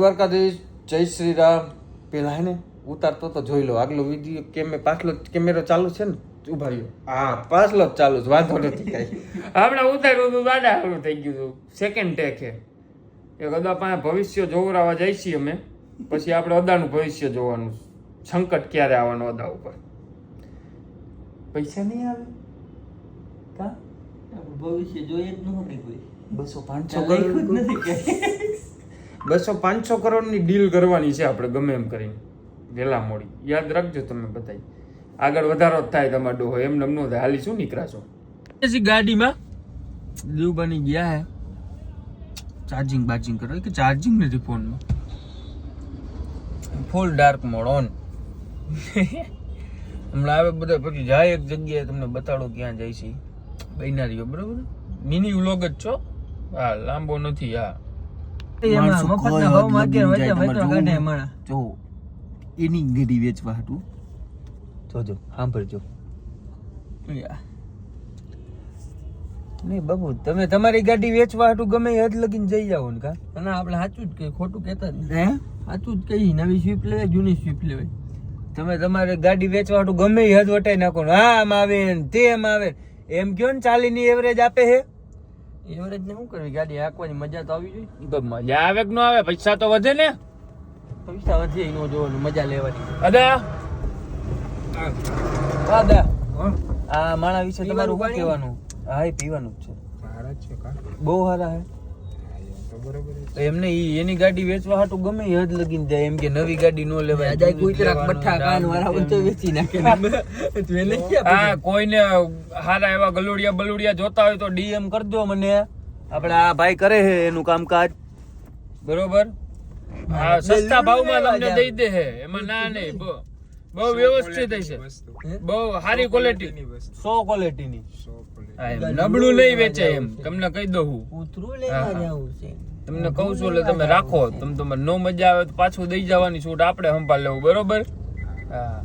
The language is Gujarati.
દ્વારકાધીશ, જય શ્રી રામ. પેલા હે ને ઉતારતો તો જોઈ લો આગલો વિડીયો પાછલો કેમેરો ચાલુ છે ને ઉભા રહ્યો. હા પાછલો જ ચાલુ છે, વાંધો નથી કઈ. આપણે ઉતાર્યું હતું દાદા સારું થઈ ગયું હતું. સેકન્ડ ટેક છે એક અદા પાસે ભવિષ્ય જોવરાવા જાય છીએ અમે, પછી આપણે અદાનું ભવિષ્ય જોવાનું. સંકટ ક્યારે આવવાનું અદા ઉપર. પૈસા નહીં આવે કા ભવિષ્ય જોઈએ જ ન હોય કોઈ. 200-500 કરોડ નથી. 200-500 કરોડની ડીલ કરવાની છે આપણે ગમે એમ કરીને, વેલા મોડી. યાદ રાખજો તમે બધાય. આગળ વધારો જ થાય તમારો ડોહો, એમને એમ ન થાય. હાલી શું નીકળાશો ગાડીમાં? દેવબાની ગયા હે ચાર્જિંગ કરો કે ચાર્જિંગ નથી ફોનમાં. ફૂલ ડાર્ક મોડ ઓન. હમણાં આવે બધા, પછી જાય એક જગ્યાએ તમને બતાડો ક્યાં જાય છે. બૈનારીઓ બરોબર, મિની વ્લોગ જ છો. હા લાંબો નથી. હા એની ગાડી વેચવા હતું. જોજો સાંભળજો. નહીં બાબુ, તમે તમારી ગાડી વેચવા હાટું ગમે હદ લગીને જઈ જાવ ને કા. અને આપણે સાચું જ કહીએ, ખોટું કહેતા જ નહીં. સાચું જ કહીએ. નવી સ્વિફ્ટ લેવાય, જૂની સ્વિફ્ટ લેવાય. તમે તમારી ગાડી વેચવા હાટું ગમે હદ વટાઈ નાખો ને, આમ આવે ને તેમ આવે એમ કયો ને. 40 ની એવરેજ આપે હે. એવરેજ ને શું કરવી? ગાડી હાંકવાની મજા તો આવી જોઈએ. મજા આવે કે ન આવે? પૈસા તો વધે ને. પૈસા વધે એનો જોવાનું, મજા લેવાની. અદા દાદા, આ માણા વિશે તમારું શું કહેવાનું? હા એ પીવાનું જ છે. બહુ સારા હે. એમને એની ગાડી વેચવા હાટું ગમે હદ લગીને જાય. એમ કે નવી ગાડી નો લેવાય. અજાય કુતરા બઠ્ઠા કાન વાળા બધું વેચી નાખે. હા કોઈને હારા એવા ગલુડિયા જોતા હોય તો ડીએમ કરજો મને. આપણે આ ભાઈ કરે છે એનું કામકાજ બરોબર. હા સસ્તા ભાવમાં તમને દઈ દે છે. એમાં ના નહીં, બહુ વ્યવસ્થિત હશે, બહુ સારી ક્વોલિટી, 100 ક્વોલિટીની. નબળું નહીં વેચે એમ તમને કહી દઉં હું. કૂતરું લેવા જવું છે. તમને કહું છું એટલે તમે રાખો. તમારે નો મજા આવે તો પાછું દઈ જવાની છૂટ આપણે સંભાળ લેવું બરોબર. હા